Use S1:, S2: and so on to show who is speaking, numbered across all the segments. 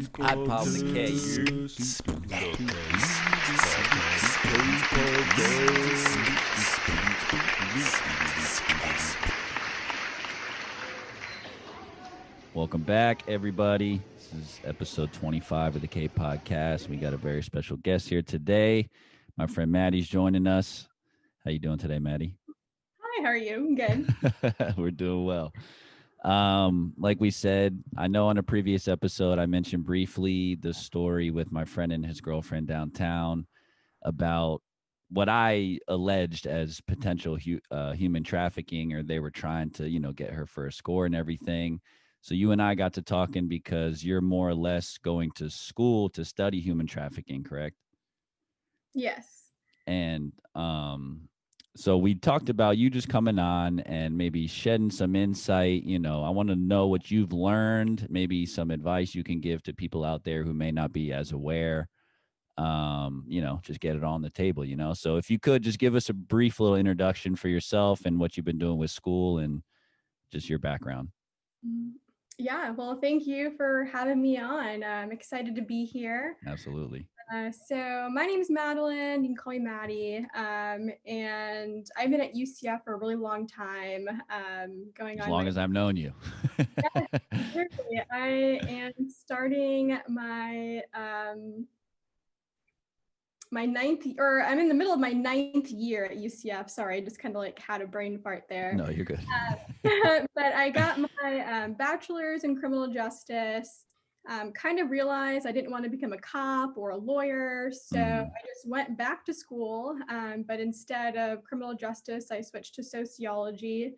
S1: I pop the K. Welcome back, everybody. This is episode 25 of the kPodcast. We got a very special guest here today. My friend Maddie's joining us. How you doing today, Maddie?
S2: Hi, how are you? I'm good.
S1: We're doing well. Like we said, I know on a previous episode, I mentioned briefly the story with my friend and his girlfriend downtown about what I alleged as potential human trafficking, or they were trying to, get her for a score and everything. So you and I got to talking because you're more or less going to school to study human trafficking, correct?
S2: Yes.
S1: And so we talked about you just coming on and maybe shedding some insight. I want to know what you've learned, maybe some advice you can give to people out there who may not be as aware. Just get it on the table, So if you could just give us a brief little introduction for yourself and what you've been doing with school and just your background.
S2: Yeah, well, thank you for having me on. I'm excited to be here.
S1: Absolutely.
S2: So my name is Madelyn. You can call me Maddie. And I've been at UCF for a really long time. Going
S1: as
S2: on
S1: long as I've known you.
S2: Yes, really. I am starting I'm in the middle of my 9th year at UCF. Sorry, I just kind of like had a brain fart there.
S1: No, you're good.
S2: But I got my bachelor's in criminal justice. Kind of realized I didn't want to become a cop or a lawyer. So I just went back to school. But instead of criminal justice, I switched to sociology.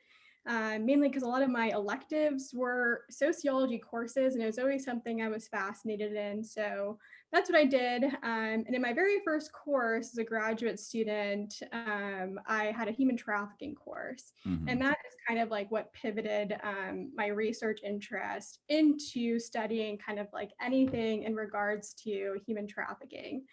S2: Mainly because a lot of my electives were sociology courses, and it was always something I was fascinated in. So that's what I did. And in my very first course as a graduate student, I had a human trafficking course. And that is kind of like what pivoted my research interest into studying kind of like anything in regards to human trafficking.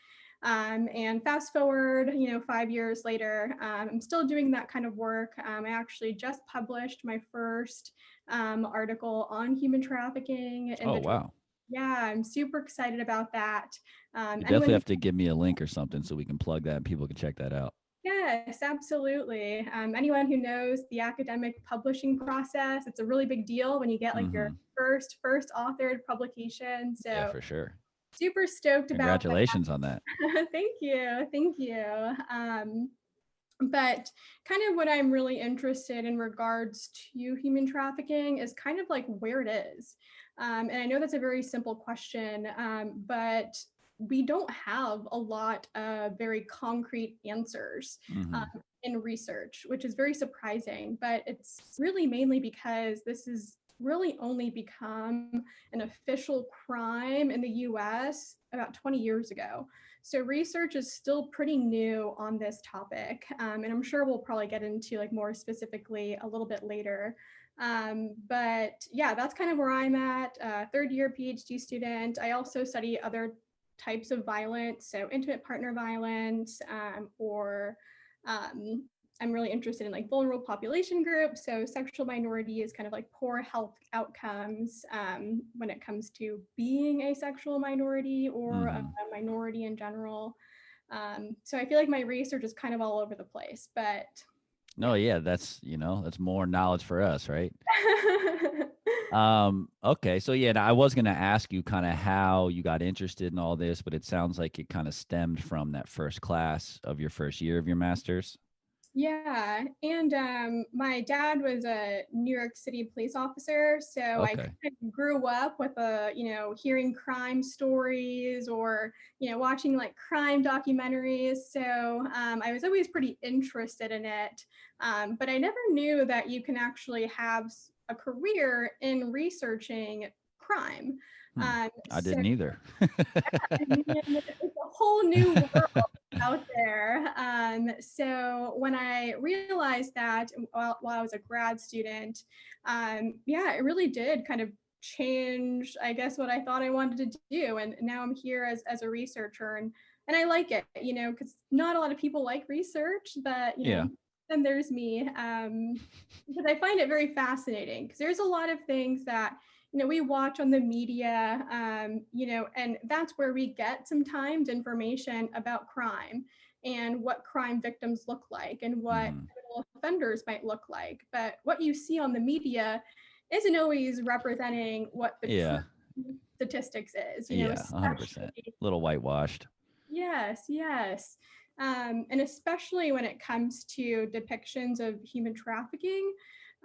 S2: And fast forward, 5 years later, I'm still doing that kind of work. I actually just published my first article on human trafficking.
S1: Wow.
S2: Yeah, I'm super excited about that.
S1: You definitely have to give me a link or something so we can plug that and people can check that out.
S2: Yes, absolutely. Anyone who knows the academic publishing process, it's a really big deal when you get like your first authored publication. So
S1: yeah, for sure.
S2: Super stoked about that.
S1: Congratulations on that.
S2: Thank you. But kind of what I'm really interested in regards to human trafficking is kind of like where it is. And I know that's a very simple question, but we don't have a lot of very concrete answers in research, which is very surprising. But it's really mainly because this is really only become an official crime in the US about 20 years ago. So research is still pretty new on this topic. And I'm sure we'll probably get into like more specifically a little bit later. But yeah, that's kind of where I'm at. Third year PhD student. I also study other types of violence, so intimate partner violence, or I'm really interested in like vulnerable population groups. So sexual minorities, kind of like poor health outcomes when it comes to being a sexual minority or a minority in general. So I feel like my research is kind of all over the place, but.
S1: No, yeah, that's more knowledge for us, right? Okay. So yeah, I was going to ask you kind of how you got interested in all this, but it sounds like it kind of stemmed from that first class of your first year of your master's.
S2: Yeah, and my dad was a New York City police officer, so I kind of grew up with hearing crime stories or watching like crime documentaries. So I was always pretty interested in it, but I never knew that you can actually have a career in researching crime.
S1: I didn't either.
S2: It's a whole new world out there. So when I realized that while I was a grad student, it really did kind of change, I guess, what I thought I wanted to do. And now I'm here as a researcher, and I like it, because not a lot of people like research, but then there's me, because I find it very fascinating, because there's a lot of things that we watch on the media, and that's where we get sometimes information about crime and what crime victims look like and what
S1: Mhm.
S2: criminal offenders might look like. But what you see on the media isn't always representing what the true
S1: Yeah.
S2: statistics is,
S1: Yeah, 100%.
S2: especially.
S1: A little whitewashed.
S2: Yes, yes. And especially when it comes to depictions of human trafficking,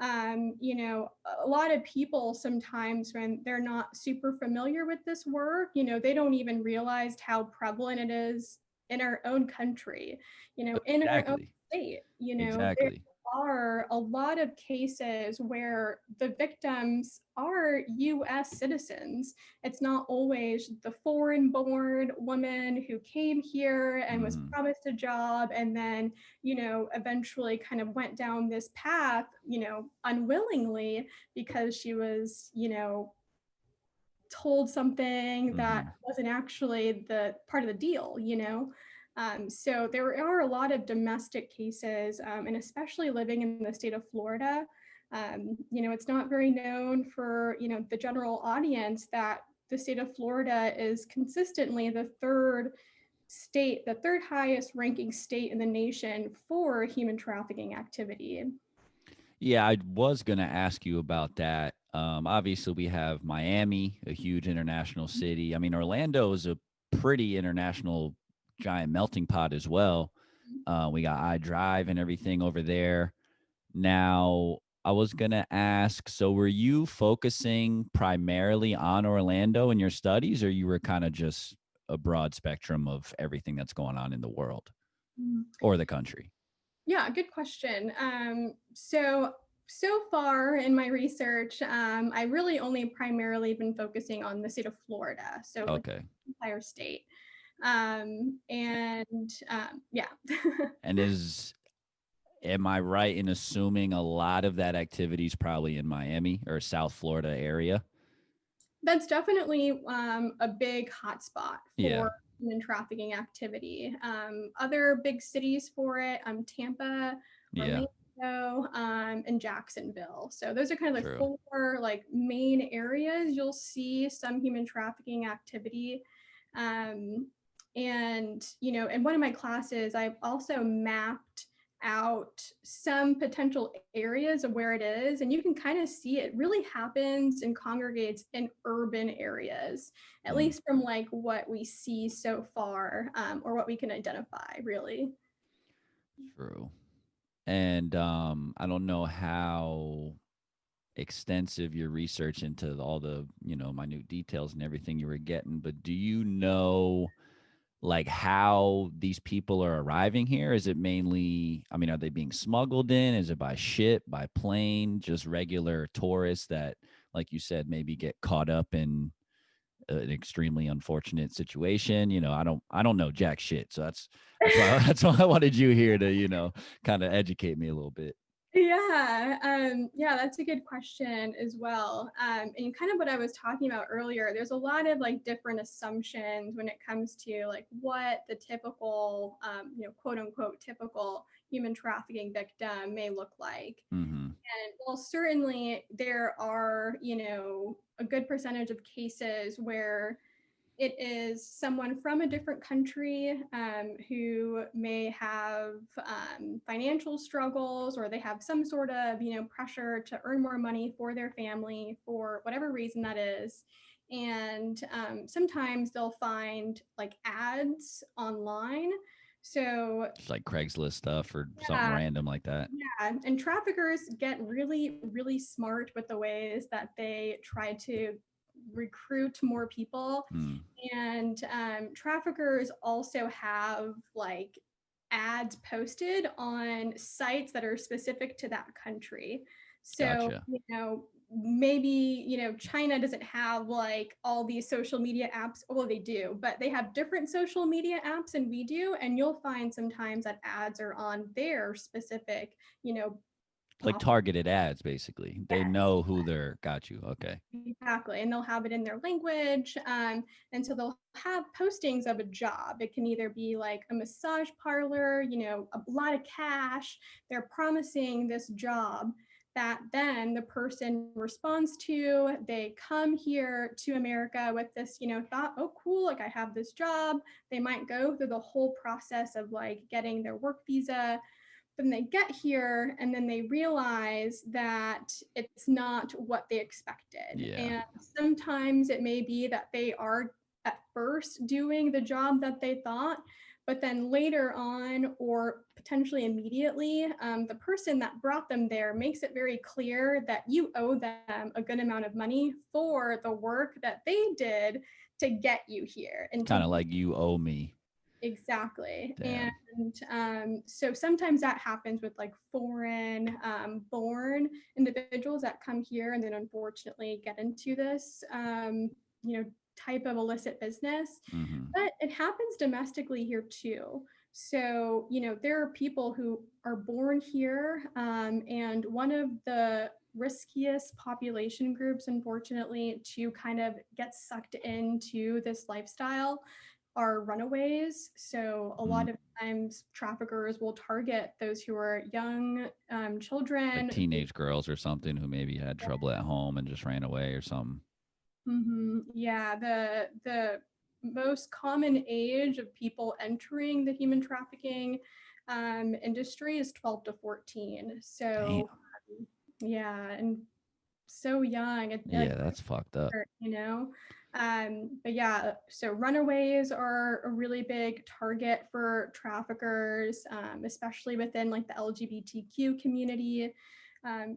S2: a lot of people sometimes, when they're not super familiar with this work, they don't even realize how prevalent it is in our own country, in our own
S1: Exactly.
S2: state. There
S1: Exactly.
S2: are a lot of cases where the victims are US citizens. It's not always the foreign born woman who came here and was
S1: Mhm.
S2: promised a job and then, eventually kind of went down this path, unwillingly because she was, told something that
S1: Mhm.
S2: wasn't actually the part of the deal. So there are a lot of domestic cases, and especially living in the state of Florida. It's not very known for the general audience that the state of Florida is consistently the third highest ranking state in the nation for human trafficking activity.
S1: Yeah, I was going to ask you about that. Obviously, we have Miami, a huge international city. I mean, Orlando is a pretty international giant melting pot as well. We got iDrive and everything over there. Now, I was going to ask, so were you focusing primarily on Orlando in your studies, or you were kind of just a broad spectrum of everything that's going on in the world
S2: Mm.
S1: or the country?
S2: Yeah, good question. So far in my research, I really only primarily been focusing on the state of Florida, so like
S1: Okay.
S2: the entire state. And yeah.
S1: And am I right in assuming a lot of that activity is probably in Miami or South Florida area?
S2: That's definitely a big hotspot
S1: Yeah.
S2: for human trafficking activity. Other big cities for it, Tampa,
S1: Yeah.
S2: Orlando, and Jacksonville. So those are kind of the
S1: True.
S2: four like main areas you'll see some human trafficking activity. Um, and in one of my classes, I've also mapped out some potential areas of where it is, and you can kind of see it really happens and congregates in urban areas, at
S1: Mm,
S2: least from like what we see so far, or what we can identify really.
S1: true. And I don't know how extensive your research into all the, minute details and everything you were getting, but do you know like how these people are arriving here? Is it mainly, I mean, are they being smuggled in? Is it by ship, by plane, just regular tourists that, like you said, maybe get caught up in an extremely unfortunate situation? I don't know jack shit. So that's why that's why I wanted you here to, kind of educate me a little bit.
S2: Yeah, that's a good question as well. And kind of what I was talking about earlier, there's a lot of like different assumptions when it comes to like what the typical, quote unquote, typical human trafficking victim may look like.
S1: Mm-hmm.
S2: And well, certainly there are, a good percentage of cases where it is someone from a different country, who may have financial struggles, or they have some sort of pressure to earn more money for their family for whatever reason that is. And sometimes they'll find like ads online. So
S1: Just like Craigslist stuff or something
S2: yeah,
S1: random like that.
S2: yeah, and traffickers get really, really smart with the ways that they try to recruit more people.
S1: Mm,
S2: And traffickers also have like ads posted on sites that are specific to that country. So,
S1: gotcha.
S2: maybe, China doesn't have like all these social media apps. Well, they do, but they have different social media apps than we do. And you'll find sometimes that ads are on their specific,
S1: Like
S2: pop.
S1: targeted ads, basically. They know who they're got you. Okay.
S2: Exactly. And they'll have it in their language. And so they'll have postings of a job. It can either be like a massage parlor, a lot of cash. They're promising this job that then the person responds to. They come here to America with this, thought, oh, cool, like I have this job. They might go through the whole process of like getting their work visa. Then they get here and then they realize that it's not what they expected.
S1: Yeah.
S2: And sometimes it may be that they are at first doing the job that they thought, but then later on, or potentially immediately, the person that brought them there makes it very clear that you owe them a good amount of money for the work that they did to get you here. And
S1: Kind of like you owe me.
S2: Exactly.
S1: Damn.
S2: And so sometimes that happens with like foreign born individuals that come here and then unfortunately get into this, type of illicit business.
S1: Mm-hmm.
S2: But it happens domestically here too. So, there are people who are born here, and one of the riskiest population groups, unfortunately, to kind of get sucked into this lifestyle are runaways. So a lot of times traffickers will target those who are young children.
S1: Like teenage girls or something who maybe had trouble at home and just ran away or something.
S2: Mm-hmm. Yeah, the most common age of people entering the human trafficking industry is 12 to 14. So yeah, and so young.
S1: Yeah, that's fucked up.
S2: But yeah, so runaways are a really big target for traffickers, especially within like the LGBTQ community,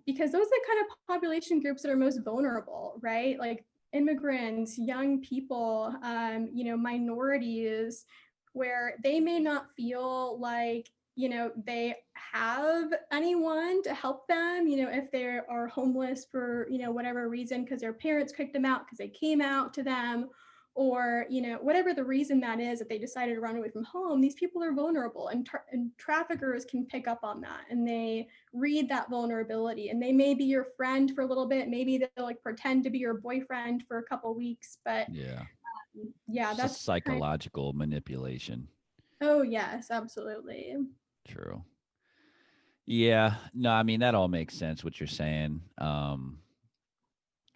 S2: because those are the kind of population groups that are most vulnerable, right? Like immigrants, young people, minorities, where they may not feel like they have anyone to help them, if they are homeless for, whatever reason, because their parents kicked them out because they came out to them, or, whatever the reason that is that they decided to run away from home. These people are vulnerable, and traffickers can pick up on that, and they read that vulnerability, and they may be your friend for a little bit. Maybe they'll like pretend to be your boyfriend for a couple weeks, but
S1: yeah, that's psychological manipulation.
S2: Oh yes, absolutely.
S1: True. Yeah, no, I mean that all makes sense what you're saying.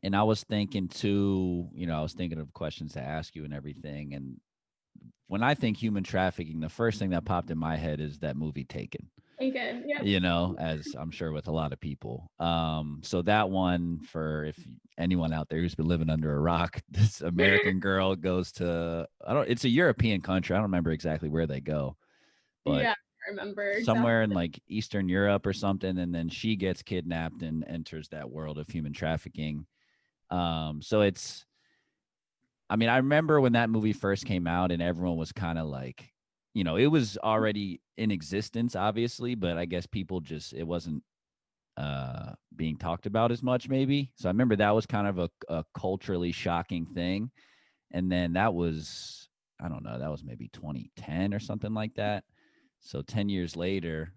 S1: And I was thinking too, I was thinking of questions to ask you and everything. And when I think human trafficking, the first thing that popped in my head is that movie Taken.
S2: Taken, yeah.
S1: As I'm sure with a lot of people. So that one, for if anyone out there who's been living under a rock, this American girl goes to it's a European country. I don't remember exactly where they go, but
S2: yeah, I remember
S1: somewhere in like Eastern Europe or something, and then she gets kidnapped and enters that world of human trafficking. So I remember when that movie first came out and everyone was kind of like, it was already in existence, obviously, but I guess people it wasn't being talked about as much, maybe. So I remember that was kind of a culturally shocking thing. And then that was, I don't know, that was maybe 2010 or something like that. So 10 years later,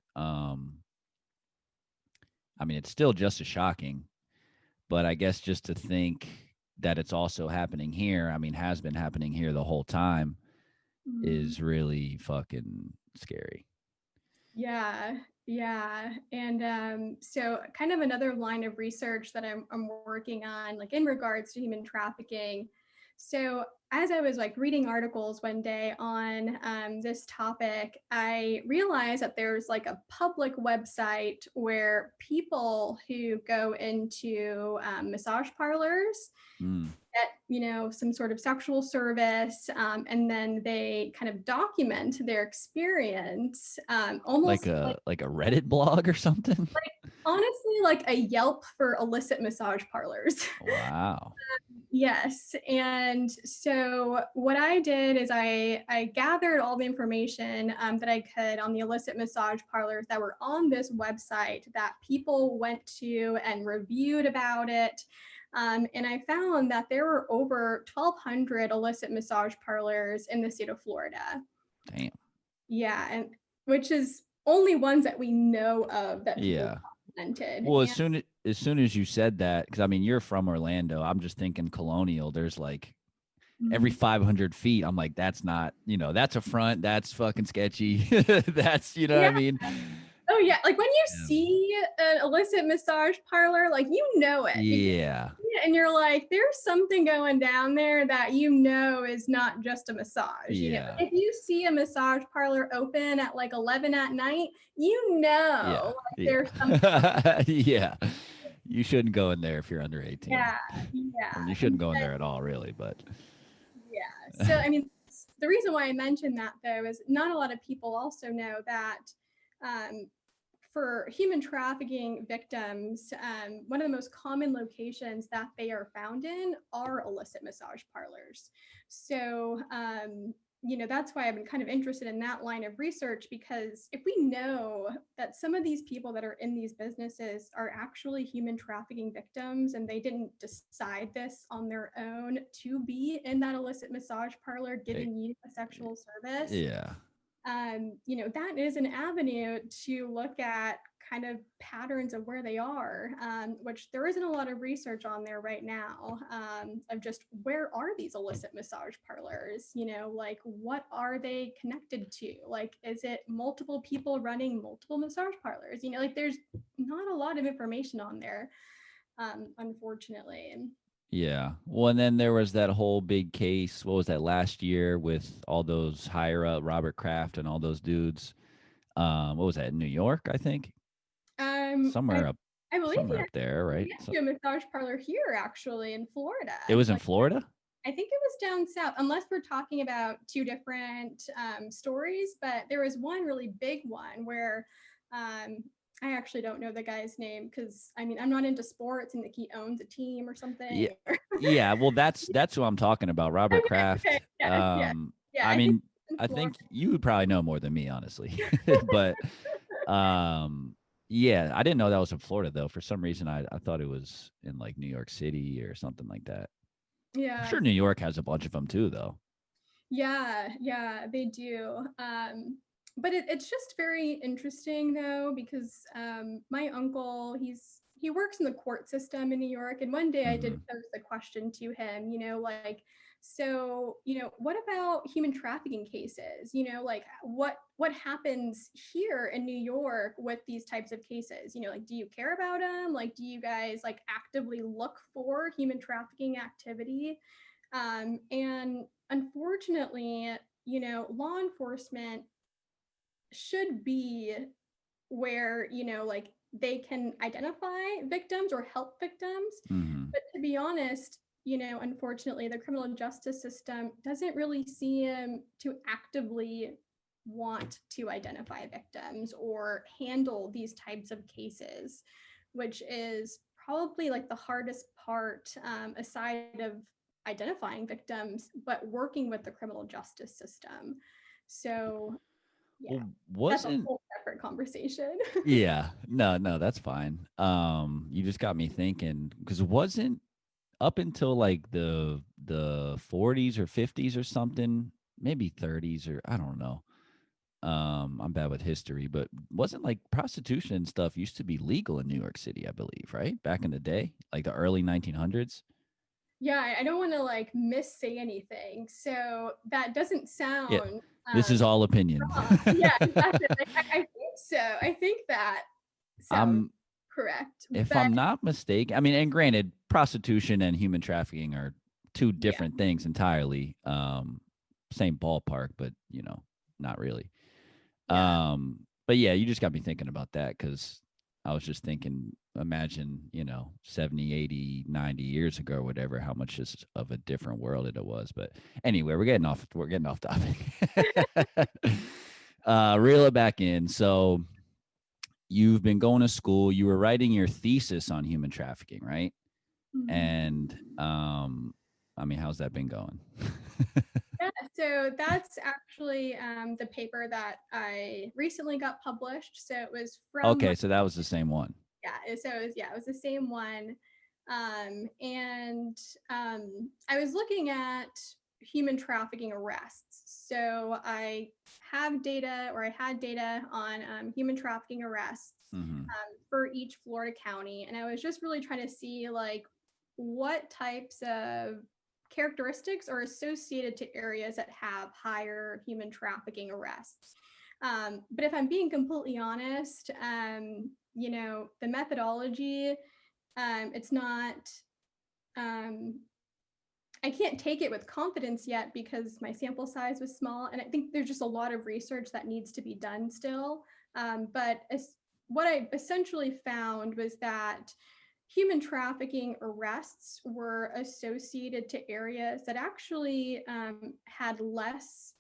S1: it's still just as shocking, but I guess just to think that it's also happening here, has been happening here the whole time, is really fucking scary.
S2: Yeah. And so kind of another line of research that I'm working on, like in regards to human trafficking. So as I was like reading articles one day on this topic, I realized that there's like a public website where people who go into massage parlors get, some sort of sexual service, and then they kind of document their experience, almost
S1: like a Reddit blog or something.
S2: Like honestly, like a Yelp for illicit massage parlors.
S1: Wow.
S2: Yes. And so what I did is I gathered all the information that I could on the illicit massage parlors that were on this website that people went to and reviewed about it. And I found that there were over 1,200 illicit massage parlors in the state of Florida.
S1: Damn.
S2: Yeah. And which is only ones that we know of that people documented.
S1: Well, as soon as you said that, because you're from Orlando, I'm just thinking Colonial. There's like every 500 feet, I'm like, that's not, that's a front. That's fucking sketchy. That's, what I mean?
S2: Oh Oh yeah, like when you
S1: Yeah.
S2: see an illicit massage parlor, like you know it.
S1: Yeah.
S2: And you're like, there's something going down there that you know is not just a massage.
S1: Yeah.
S2: If you see a massage parlor open at like 11 at night,
S1: Yeah.
S2: like there's something.
S1: Yeah. Yeah. You shouldn't go in there if you're under 18.
S2: Yeah, yeah.
S1: I mean, you
S2: And
S1: shouldn't go in there at all, really, but
S2: yeah. So, I mean, the reason why I mentioned that though is not a lot of people also know that um, for human trafficking victims, one of the most common locations that they are found in are illicit massage parlors. So, that's why I've been kind of interested in that line of research, because if we know that some of these people that are in these businesses are actually human trafficking victims and they didn't decide this on their own to be in that illicit massage parlor giving you a sexual service,
S1: yeah.
S2: that is an avenue to look at kind of patterns of where they are, which there isn't a lot of research on there right now, of just where are these illicit massage parlors, like what are they connected to? Like, is it multiple people running multiple massage parlors? Like there's not a lot of information on there, unfortunately.
S1: Yeah. Well, and then there was that whole big case. What was that last year with all those higher up Robert Kraft and all those dudes? What was that in New York? I think
S2: Um, I,
S1: somewhere up,
S2: I believe
S1: somewhere up there,
S2: he
S1: right?
S2: went
S1: So
S2: to a massage parlor here, actually, in Florida.
S1: it was in
S2: Like,
S1: Florida.
S2: I think it was down south, unless we're talking about two different stories. But there was one really big one where I actually don't know the guy's name, because I mean I'm not into sports, and like he owns a team or
S1: Yeah.
S2: something.
S1: Yeah. Well, that's who I'm talking about, Robert
S2: Okay,
S1: Kraft.
S2: yeah.
S1: I
S2: I think
S1: mean,
S2: it's in
S1: I
S2: Florida.
S1: think you would probably know more than me, honestly. But yeah, I didn't know that was in Florida though. For some reason, I thought it was in like New York City or something like that. I'm
S2: Yeah,
S1: sure New York has a bunch of them too, though.
S2: yeah, they do. But it's just very interesting though, because my uncle, he works in the court system in New York, and one day I did
S1: Hmm.
S2: pose the question to him, like, so, what about human trafficking cases? Like what happens here in New York with these types of cases? Like, do you care about them? Like, do you guys like actively look for human trafficking activity? And unfortunately, law enforcement should be where, like they can identify victims or help victims.
S1: Hmm.
S2: But to be honest, unfortunately, the criminal justice system doesn't really seem to actively want to identify victims or handle these types of cases, which is probably like the hardest part, aside of identifying victims, but working with the criminal justice system. So, yeah,
S1: Well,
S2: that's a
S1: wasn't
S2: whole separate conversation.
S1: yeah, no, that's fine. You just got me thinking because it wasn't up until like the 40s or 50s or something, maybe 30s or I don't know. I'm bad with history, but wasn't like prostitution and stuff used to be legal in New York City, I believe, right? Back in the day, like the early 1900s.
S2: Yeah, I don't want to like miss say anything. So that doesn't
S1: Yeah.
S2: sound
S1: This is all opinion.
S2: wrong. Yeah, exactly. I think so. I think that sounds
S1: I'm
S2: correct.
S1: if
S2: But
S1: I'm not mistaken, I mean, and granted, prostitution and human trafficking are two
S2: yeah,
S1: different things entirely. Same ballpark, but not really.
S2: yeah,
S1: But yeah, you just got me thinking about that because I was just thinking, imagine, 70, 80, 90 years ago or whatever, how much of a different world it was. But anyway, we're getting off topic. Reel it back in. So you've been going to school, you were writing your thesis on human trafficking, right?
S2: Mhm.
S1: And I mean, how's that been going?
S2: Yeah. So that's actually the paper that I recently got published. So it was from
S1: Okay, so that was the same one.
S2: it was the same one. And I was looking at human trafficking arrests. So I have data, or I had data on human trafficking arrests
S1: Mm-hmm.
S2: for each Florida county. And I was just really trying to see like what types of characteristics are associated to areas that have higher human trafficking arrests. But if I'm being completely honest, the methodology, it's not, um, I can't take it with confidence yet because my sample size was small. And I think there's just a lot of research that needs to be done still. But what I essentially found was that human trafficking arrests were associated to areas that actually had less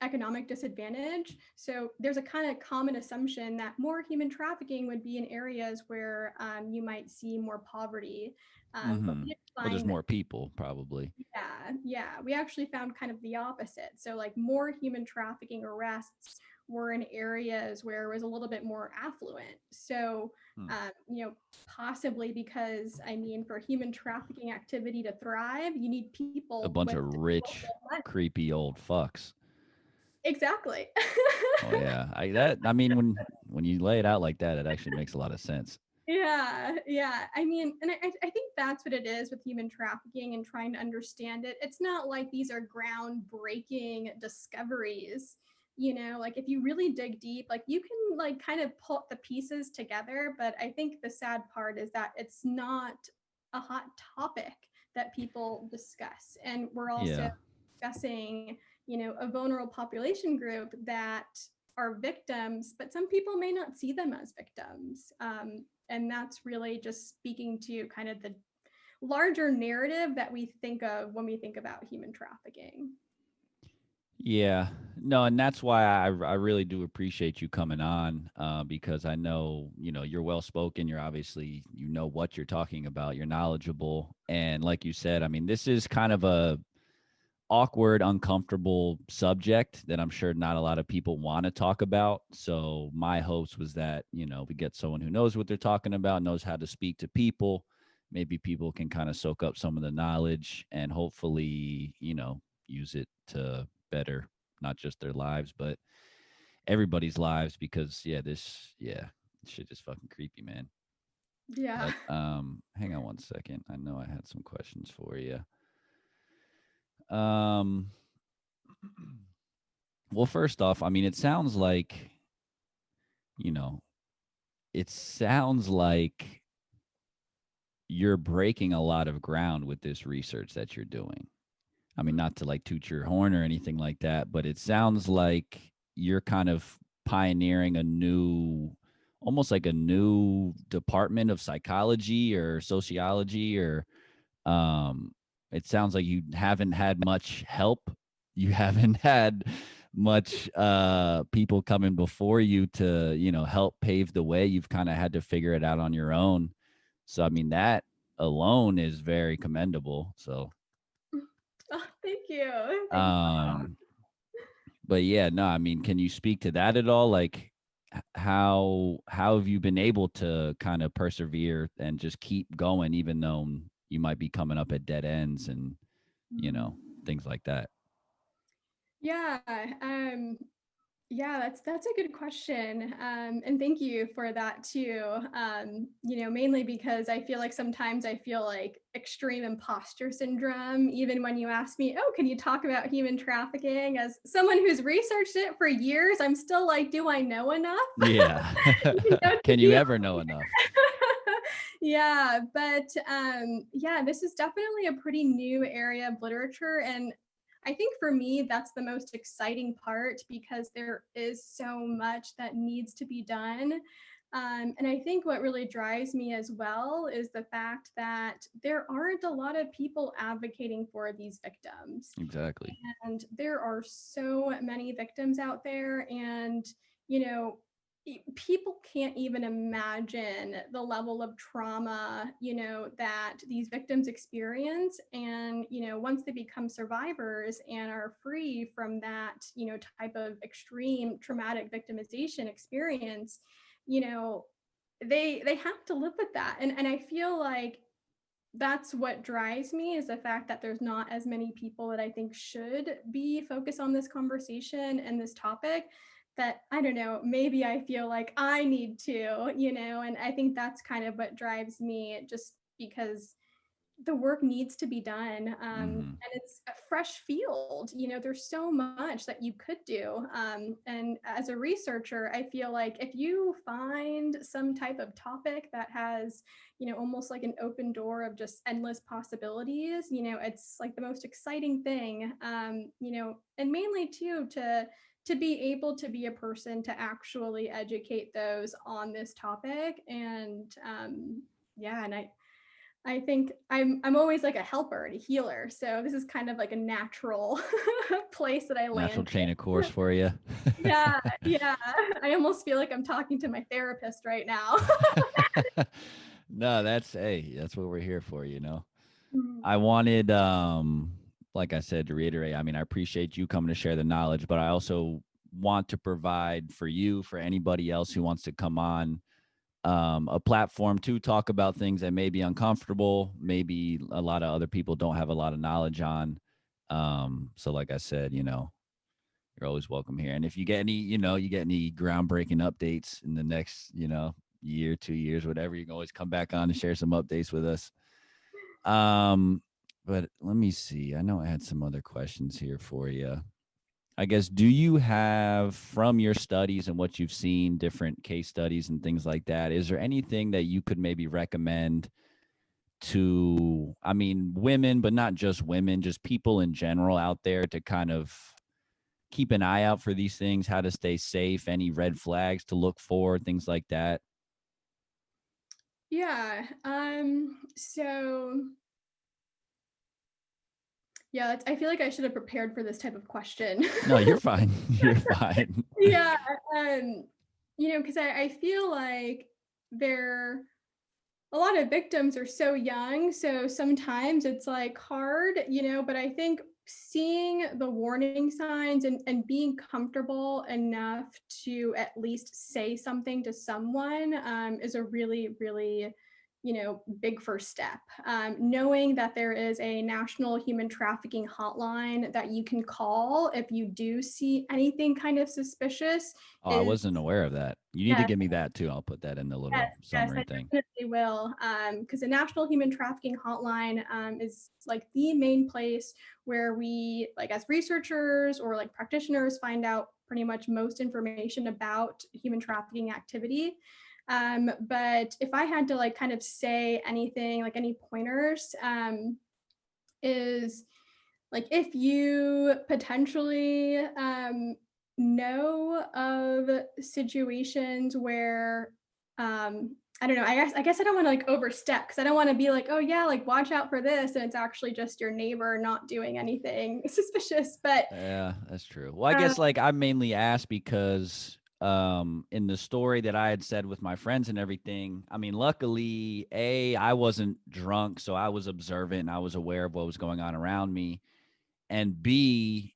S2: economic disadvantage. So there's a kind of common assumption that more human trafficking would be in areas where you might see more poverty. But we
S1: Well, there's
S2: find
S1: more people probably.
S2: yeah, we actually found kind of the opposite. So like more human trafficking arrests were in areas where it was a little bit more affluent. So,
S1: Hmm.
S2: possibly because I mean, for human trafficking activity to thrive, you need
S1: A
S2: people
S1: bunch
S2: with
S1: of rich,
S2: disposable money.
S1: creepy old fucks.
S2: Exactly.
S1: Oh yeah, I mean when you lay it out like that, it actually makes a lot of sense.
S2: Yeah. I mean, and I think that's what it is with human trafficking and trying to understand it. It's not like these are groundbreaking discoveries. Like if you really dig deep, like you can like kind of put the pieces together. But I think the sad part is that it's not a hot topic that people discuss. And we're also
S1: Yeah.
S2: discussing, a vulnerable population group that are victims, but some people may not see them as victims. And that's really just speaking to kind of the larger narrative that we think of when we think about human trafficking.
S1: Yeah, no, and that's why I really do appreciate you coming on, because I know you're well spoken. You're obviously what you're talking about. You're knowledgeable, and like you said, I mean, this is kind of a awkward, uncomfortable subject that I'm sure not a lot of people want to talk about. So my hopes was that we get someone who knows what they're talking about, knows how to speak to people. Maybe people can kind of soak up some of the knowledge and hopefully use it to better not just their lives but everybody's lives, because this shit is fucking creepy, man.
S2: Yeah.
S1: But hang on one second, I know I had some questions for you. um well, first off, I mean, you know it sounds like you're breaking a lot of ground with this research that you're doing. I mean, not to like toot your horn or anything like that, but it sounds like you're kind of pioneering almost like a new department of psychology or sociology, or um, it sounds like you haven't had much help. You haven't had much people coming before you to, help pave the way. You've kind of had to figure it out on your own. So, I mean, that alone is very commendable. So,
S2: Oh, thank you. Thanks.
S1: um, but yeah, no, I mean, can you speak to that at all? Like, how have you been able to kind of persevere and just keep going, even though you might be coming up at dead ends and you know things like that?
S2: Yeah. Um, Yeah, that's a good question. And thank you for that too. Mainly because I feel like sometimes I feel like extreme imposter syndrome, even when you ask me, oh, can you talk about human trafficking? As someone who's researched it for years, I'm still like, do I know enough?
S1: Yeah.
S2: To
S1: Can you
S2: be
S1: ever know enough?
S2: yeah, but yeah, this is definitely a pretty new area of literature. And I think for me, that's the most exciting part because there is so much that needs to be done. And I think what really drives me as well is the fact that there aren't a lot of people advocating for these victims.
S1: Exactly.
S2: And there are so many victims out there. And, you know, people can't even imagine the level of trauma, that these victims experience. And, once they become survivors and are free from that, type of extreme traumatic victimization experience, you know, they have to live with that. And I feel like that's what drives me is the fact that there's not as many people that I think should be focused on this conversation and this topic, that I don't know, maybe I feel like I need to, and I think that's kind of what drives me, just because the work needs to be done.
S1: Mm-hmm.
S2: And it's a fresh field. There's so much that you could do. And as a researcher, I feel like if you find some type of topic that has, almost like an open door of just endless possibilities, it's like the most exciting thing, and mainly too, to be able to be a person to actually educate those on this topic. And yeah, and I think I'm always like a helper and a healer. So this is kind of like a natural place that I
S1: Natural
S2: land
S1: chain of
S2: in.
S1: course for you.
S2: Yeah, yeah. I almost feel like I'm talking to my therapist right now.
S1: No, that's what we're here for, you know.
S2: Mm.
S1: I wanted, like I said, to reiterate, I mean, I appreciate you coming to share the knowledge, but I also want to provide for you, for anybody else who wants to come on, a platform to talk about things that may be uncomfortable, maybe a lot of other people don't have a lot of knowledge on. So like I said, you're always welcome here. And if you get any, you get any groundbreaking updates in the next, year, 2 years, whatever, you can always come back on and share some updates with us. Um, but let me see. I know I had some other questions here for you. I guess, do you have, from your studies and what you've seen, different case studies and things like that, is there anything that you could maybe recommend to, I mean, women, but not just women, just people in general out there to kind of keep an eye out for these things, how to stay safe, any red flags to look for, things like that?
S2: Yeah. So yeah, I feel like I should have prepared for this type of question.
S1: No, you're fine. You're fine.
S2: Yeah. Um, because I feel like there a lot of victims are so young, so sometimes it's like hard, but I think seeing the warning signs and being comfortable enough to at least say something to someone is a really, really, big first step. Knowing that there is a national human trafficking hotline that you can call if you do see anything kind of suspicious
S1: Oh, I
S2: is,
S1: wasn't aware of that. You need to
S2: yes,
S1: give me that too. I'll put that in the
S2: yes,
S1: little
S2: yes,
S1: summary
S2: I
S1: thing.
S2: definitely will. Because the National Human Trafficking Hotline is like the main place where we, like as researchers or like practitioners, find out pretty much most information about human trafficking activity. But if I had to like kind of say anything, like any pointers, is like if you potentially know of situations where I don't know, I guess I don't want to like overstep because I don't want to be like, oh yeah, like watch out for this, and it's actually just your neighbor not doing anything suspicious. But
S1: Yeah, that's true. Well, I
S2: uh,
S1: guess like I mainly asked because in the story that I had said with my friends and everything, I mean, luckily, I wasn't drunk, so I was observant and I was aware of what was going on around me. And B,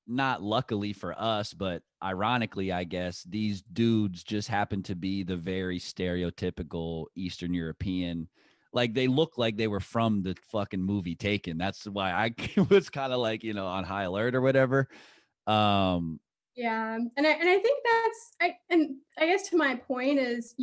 S1: not luckily for us, but ironically, I guess, these dudes just happen to be the very stereotypical Eastern European. Like they look like they were from the fucking movie Taken. That's why I was kind of like, on high alert or whatever. Um,
S2: yeah, and I think I guess to my point is,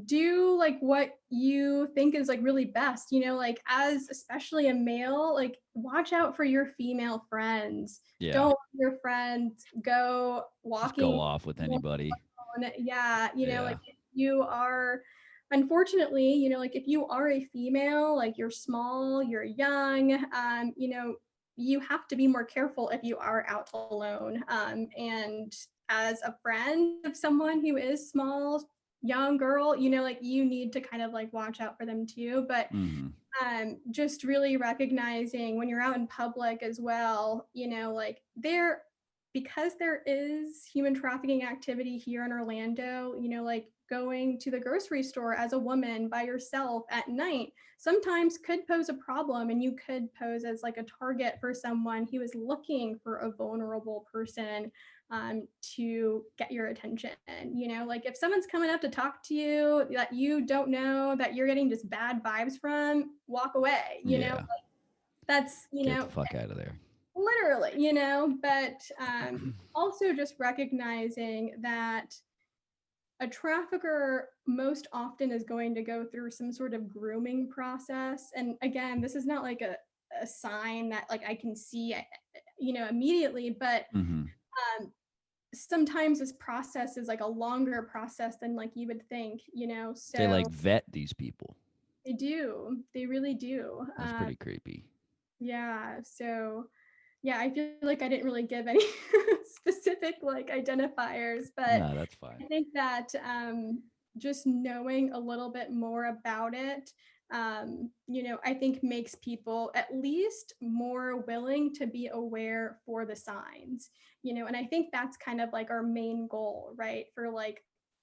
S2: do like what you think is like really best, like as especially a male, like watch out for your female friends.
S1: yeah,
S2: Don't let your friends go
S1: just
S2: walking
S1: go off with anybody.
S2: alone. Yeah, like
S1: Yeah.
S2: if you are unfortunately, like if you are a female, like you're small, you're young, you have to be more careful if you are out alone. And as a friend of someone who is small, young girl, like you need to kind of like watch out for them too. But
S1: Hmm.
S2: just really recognizing when you're out in public as well, like because there is human trafficking activity here in Orlando, like going to the grocery store as a woman by yourself at night sometimes could pose a problem, and you could pose as like a target for someone who is looking for a vulnerable person to get your attention. Like if someone's coming up to talk to you that you don't know, that you're getting just bad vibes from, walk away.
S1: Yeah.
S2: That's
S1: Get the fuck out of there.
S2: literally, but also just recognizing that a trafficker most often is going to go through some sort of grooming process. And again, this is not like a sign that like I can see, immediately, but
S1: Mm-hmm.
S2: um, sometimes this process is like a longer process than like you would think,
S1: They
S2: so
S1: like vet these people.
S2: they really do.
S1: That's pretty creepy.
S2: Yeah, so yeah, I feel like I didn't really give any specific like identifiers, but
S1: No, that's fine.
S2: I think that just knowing a little bit more about it, I think makes people at least more willing to be aware for the signs, and I think that's kind of like our main goal, right? For like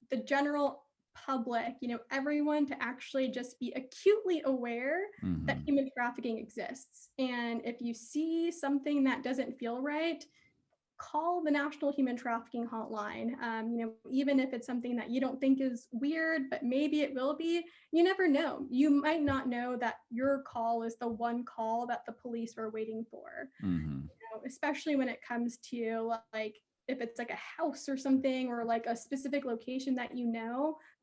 S2: the general public, everyone to actually just be acutely aware that
S1: Mm-hmm.
S2: human trafficking exists. And if you see something that doesn't feel right, call the National Human Trafficking Hotline. Even if it's something that you don't think is weird, but maybe it will be, you never know. You might not know that your call is the one call that the police were waiting for,
S1: Mm-hmm.
S2: especially when it comes to like if it's like a house or something or like a specific location that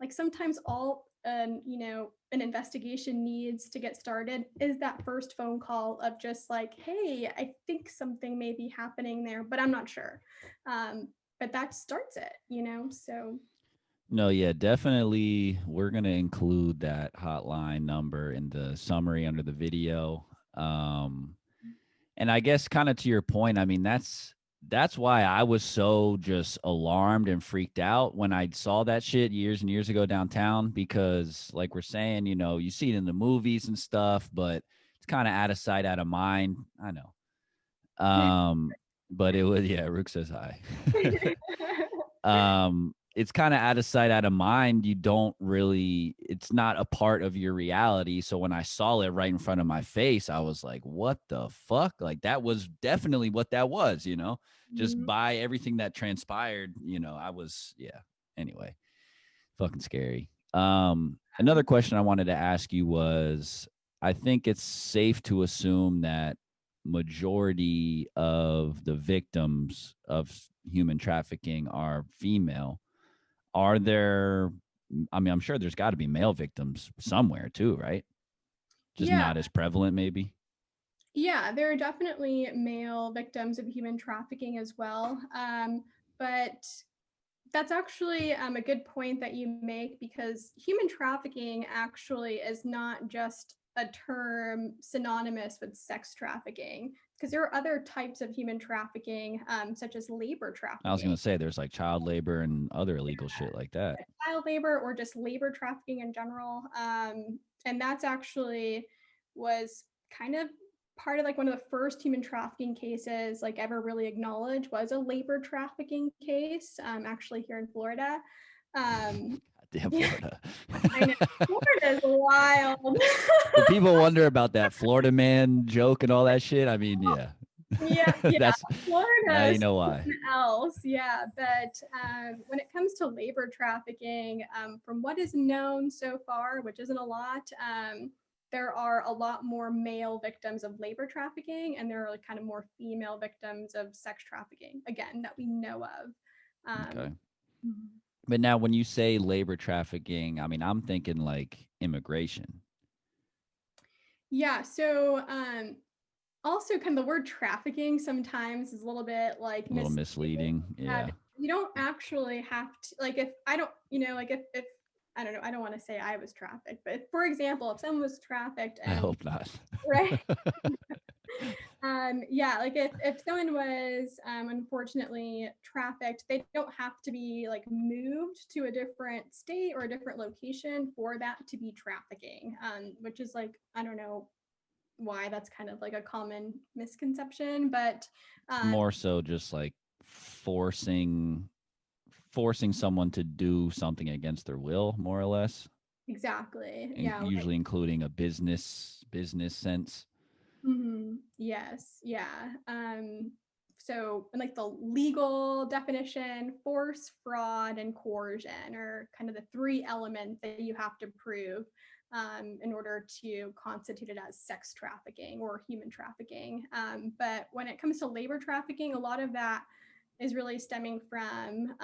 S2: like sometimes all an investigation needs to get started is that first phone call of just like, hey, I think something may be happening there, but I'm not sure. But that starts it, so
S1: No, yeah, definitely. We're going to include that hotline number in the summary under the video. Um, and I guess kind of to your point, I mean, that's why I was so just alarmed and freaked out when I saw that shit years and years ago downtown, because like we're saying, you see it in the movies and stuff, but it's kind of out of sight, out of mind. I know. But it was, yeah, Rook says hi. It's kind of out of sight, out of mind. You don't really, it's not a part of your reality. So when I saw it right in front of my face, I was like, what the fuck? Like that was definitely what that was, just
S2: Mhm.
S1: by everything that transpired, I was, yeah. Anyway, fucking scary. Another question I wanted to ask you was, I think it's safe to assume that majority of the victims of human trafficking are female. Are there, I mean, I'm sure there's got to be male victims somewhere too, right? Just
S2: Yeah,
S1: not as prevalent, maybe.
S2: yeah, there are definitely male victims of human trafficking as well. But that's actually a good point that you make because human trafficking actually is not just a term synonymous with sex trafficking, because there are other types of human trafficking, such as labor
S1: I was
S2: trafficking,
S1: going to say there's like child labor and other illegal shit like that.
S2: child labor, or just labor trafficking in general. And that's actually was kind of part of like one of the first human trafficking cases like ever really acknowledged was a labor trafficking case, actually here in Florida. Um,
S1: Damn
S2: yeah,
S1: Florida.
S2: I know Florida is wild.
S1: When people wonder about that Florida man joke and all that shit, I mean, yeah.
S2: Yeah, yeah.
S1: That's now
S2: Florida
S1: you
S2: is
S1: know why.
S2: something else. Yeah, but when it comes to labor trafficking, from what is known so far, which isn't a lot, there are a lot more male victims of labor trafficking, and there are kind of more female victims of sex trafficking. Again, that we know of.
S1: Okay.
S2: Mhm.
S1: But now when you say labor trafficking, I mean, I'm thinking like immigration.
S2: Yeah. So also, kind of the word trafficking sometimes is a little bit like
S1: A little
S2: misleading.
S1: misleading. Yeah.
S2: You don't actually have to, like, if I don't, like, if I don't know, I don't want to say I was trafficked, but if, for example, if someone was trafficked
S1: I
S2: and,
S1: hope not.
S2: right, yeah, like if someone was unfortunately trafficked, they don't have to be like moved to a different state or a different location for that to be trafficking, which is like, I don't know why that's kind of like a common misconception, but
S1: It's
S2: um,
S1: more so just like forcing someone to do something against their will, more or less,
S2: exactly,
S1: and
S2: yeah, like,
S1: usually including a business sense.
S2: yes, yeah. So, and like the legal definition, force, fraud, and coercion are kind of the three elements that you have to prove in order to constitute it as sex trafficking or human trafficking. But when it comes to labor trafficking, a lot of that is really stemming from,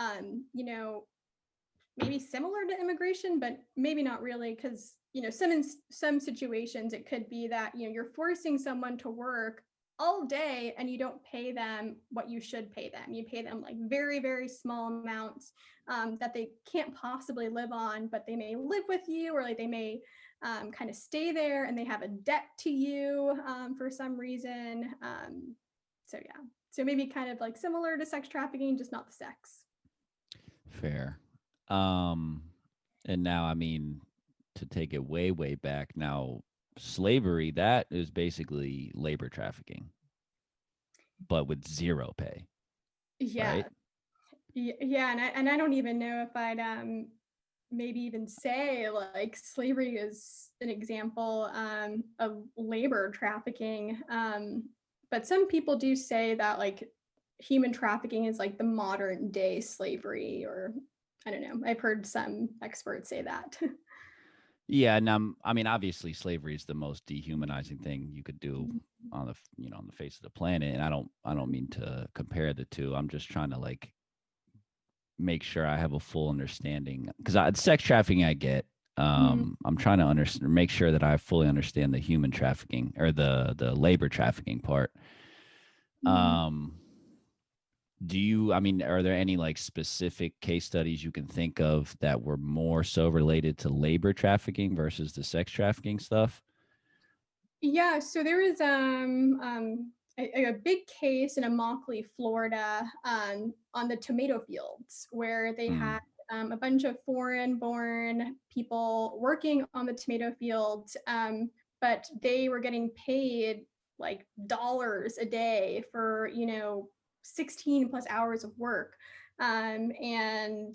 S2: maybe similar to immigration, but maybe not really, because some situations it could be that you're forcing someone to work all day and you don't pay them what you should pay them. You pay them like very, very small amounts that they can't possibly live on, but they may live with you, or like they may kind of stay there and they have a debt to you for some reason. So yeah, so maybe kind of like similar to sex trafficking, just not the sex.
S1: Fair. Um, and now, I mean, to take it way, way back, now slavery, that is basically labor trafficking, but with zero pay,
S2: Yeah.
S1: right?
S2: Yeah, and I don't even know if I'd maybe even say like slavery is an example of labor trafficking. But some people do say that like human trafficking is like the modern day slavery, or I don't know. I've heard some experts say that.
S1: Yeah, and I mean, obviously, slavery is the most dehumanizing thing you could do on the on the face of the planet, and I don't mean to compare the two. I'm just trying to like make sure I have a full understanding, because sex trafficking I get. I'm trying to understand, make sure that I fully understand the human trafficking, or the labor trafficking part. Um, do you, I mean, are there any like specific case studies you can think of that were more so related to labor trafficking versus the sex trafficking stuff?
S2: Yeah, so there was a big case in Immokalee, Florida, on the tomato fields where they
S1: Hmm.
S2: had a bunch of foreign-born people working on the tomato fields, but they were getting paid like dollars a day for 16 plus hours of work, and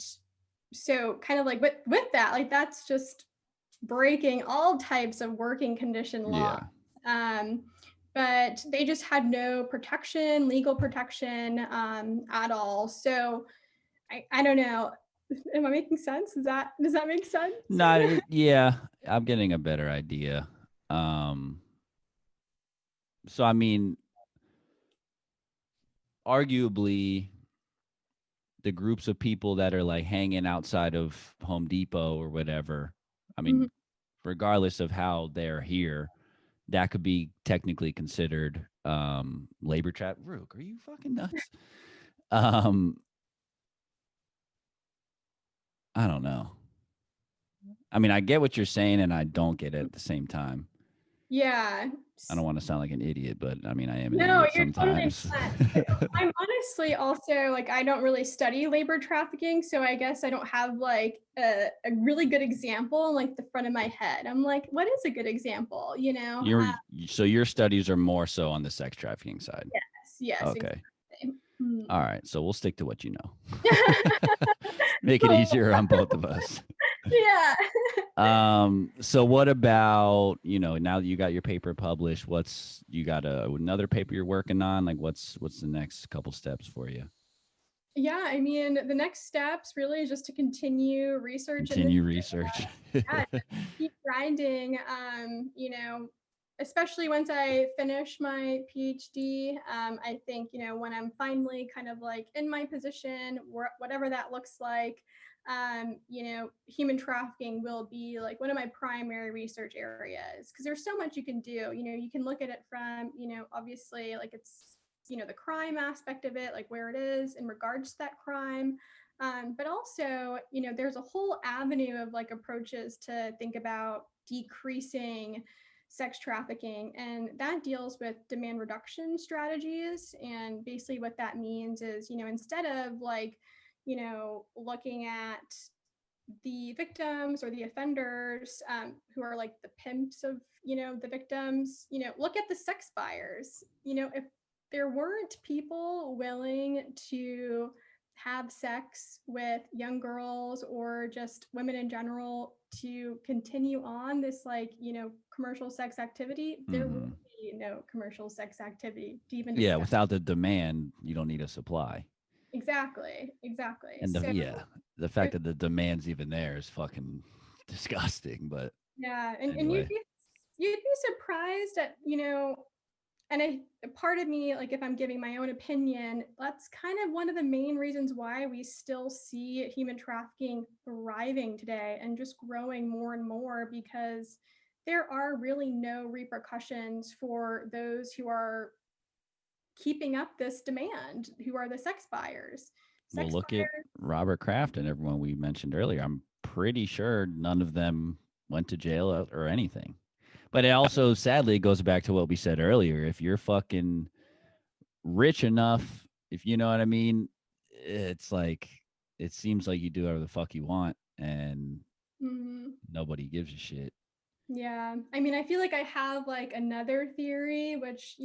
S2: so kind of like with that, like that's just breaking all types of working condition law.
S1: Yeah.
S2: Um, but they just had no protection, legal protection at all. So I don't know. Am I making sense? Does that make sense?
S1: Not, yeah, I'm getting a better idea. Um, so I mean, arguably, the groups of people that are like hanging outside of Home Depot or whatever, I
S2: Mhm.
S1: mean, regardless of how they're here, that could be technically considered labor trap. Rook, are you fucking nuts? Um, I don't know. I mean, I get what you're saying, and I don't get it at the same time.
S2: Yeah.
S1: I don't want to sound like an idiot, but I mean, I am an
S2: No,
S1: idiot
S2: you're totally
S1: sometimes.
S2: not. I'm honestly also like I don't really study labor trafficking, so I guess I don't have like a really good example in like the front of my head. I'm like, what is a good example?
S1: Your so your studies are more so on the sex trafficking side.
S2: Yes,
S1: Okay.
S2: exactly. Mm.
S1: All right. So we'll stick to what you know. Make it easier on both of us.
S2: Yeah.
S1: So what about, now that you got your paper published, you got another paper you're working on? Like what's the next couple steps for you?
S2: Yeah, I mean, the next steps really is just to continue research in this.
S1: Continue research.
S2: Yeah, keep grinding. Especially once I finish my PhD, I think when I'm finally kind of like in my position, whatever that looks like, human trafficking will be like one of my primary research areas, because there's so much you can do. You can look at it from obviously like it's the crime aspect of it, like where it is in regards to that crime. But also, there's a whole avenue of like approaches to think about decreasing sex trafficking, and that deals with demand reduction strategies. And basically, what that means is, instead of like, looking at the victims or the offenders who are like the pimps of the victims, look at the sex buyers. If there weren't people willing to have sex with young girls or just women in general to continue on this like commercial sex activity, there would
S1: Hmm.
S2: be no commercial sex activity to even
S1: Yeah,
S2: discuss.
S1: without the demand, you don't need a supply.
S2: Exactly.
S1: And
S2: So
S1: the fact that the demand's even there is fucking disgusting. But
S2: yeah, and
S1: anyway,
S2: you'd be surprised at and part of me, like if I'm giving my own opinion, that's kind of one of the main reasons why we still see human trafficking thriving today and just growing more and more, because there are really no repercussions for those who are keeping up this demand, who are the sex buyers.
S1: Well,
S2: Sex
S1: look at
S2: buyers.
S1: Robert Kraft and everyone we mentioned earlier. I'm pretty sure none of them went to jail or anything. But it also, sadly, goes back to what we said earlier. If you're fucking rich enough, if you know what I mean, it's like, it seems like you do whatever the fuck you want and nobody gives a shit.
S2: Yeah. I mean, I feel like I have like another theory, which,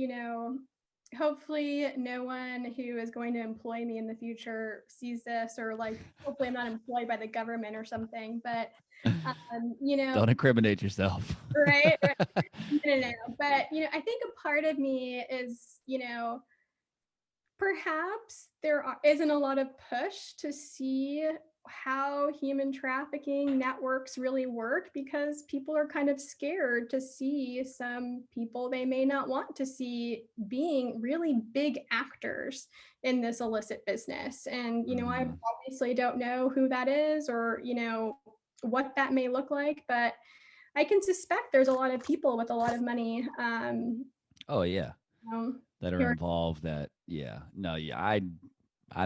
S2: hopefully no one who is going to employ me in the future sees this, or like, hopefully I'm not employed by the government or something, but,
S1: Don't incriminate yourself.
S2: right. No. But, I think a part of me is, perhaps isn't a lot of push to see how human trafficking networks really work, because people are kind of scared to see some people they may not want to see being really big actors in this illicit business. And, I obviously don't know who that is, or, what that may look like, but I can suspect there's a lot of people with a lot of money.
S1: Oh, yeah. That are
S2: Here.
S1: involved that, yeah. No, yeah, I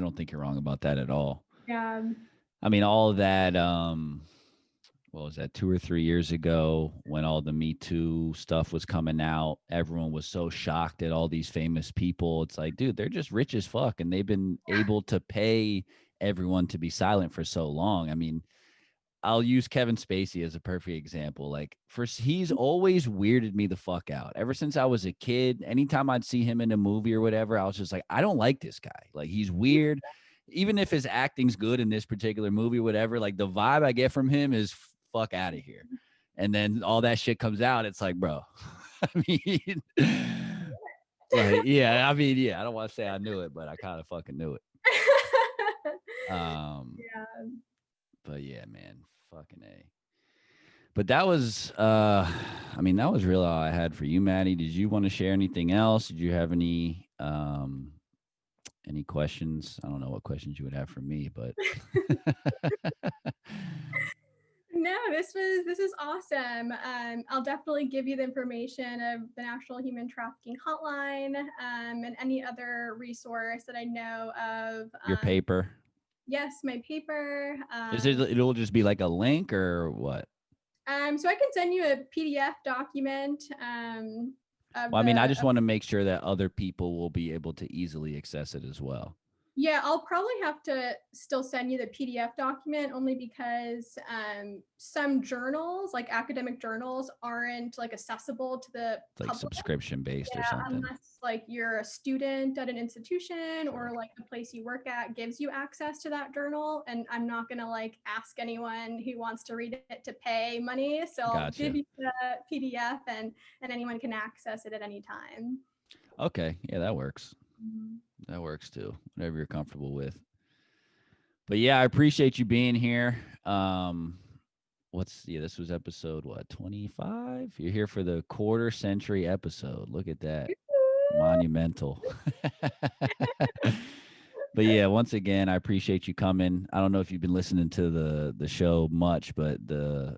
S1: don't think you're wrong about that at all.
S2: Yeah.
S1: I mean, all of that, what was that, 2 or 3 years ago when all the Me Too stuff was coming out, everyone was so shocked at all these famous people. It's like, dude, they're just rich as fuck and they've been able to pay everyone to be silent for so long. I mean, I'll use Kevin Spacey as a perfect example. Like, first, he's always weirded me the fuck out. Ever since I was a kid, anytime I'd see him in a movie or whatever, I was just like, I don't like this guy. Like, he's weird. Even if his acting's good in this particular movie, whatever, like the vibe I get from him is fuck out of here. And then all that shit comes out. It's like, bro, I mean, like, yeah, I mean, yeah, I don't want to say I knew it, but I kind of fucking knew it.
S2: Yeah.
S1: But yeah, man, fucking A. But that was, I mean, that was really all I had for you, Maddie. Did you want to share anything else? Did you have any questions? I don't know what questions you would have for me, but
S2: No, this is awesome. I'll definitely give you the information of the National Human Trafficking Hotline, and any other resource that I know of.
S1: Your paper.
S2: Yes, my paper.
S1: Is it? It'll just be like a link or what?
S2: So I can send you a PDF document.
S1: Well, I mean, I just want to make sure that other people will be able to easily access it as well.
S2: Yeah, I'll probably have to still send you the PDF document, only because some journals, like academic journals, aren't like accessible to the
S1: Like
S2: public.
S1: subscription based or something.
S2: Unless like you're a student at an institution, or like the place you work at gives you access to that journal. And I'm not gonna like ask anyone who wants to read it to pay money. So I'll give you the PDF, and anyone can access it at any time.
S1: Okay, yeah, that works. That works too. Whatever you're comfortable with. But yeah, I appreciate you being here. This was episode 25? You're here for the quarter century episode. Look at that. Monumental. But yeah, once again, I appreciate you coming. I don't know if you've been listening to the show much, but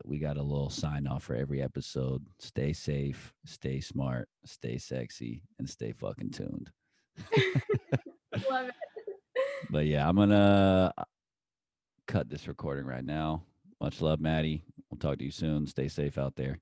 S1: we got a little sign off for every episode. Stay safe, stay smart, stay sexy, and stay fucking tuned.
S2: Love it.
S1: But yeah, I'm gonna cut this recording right now. Much love, Maddie. We'll talk to you soon. Stay safe out there.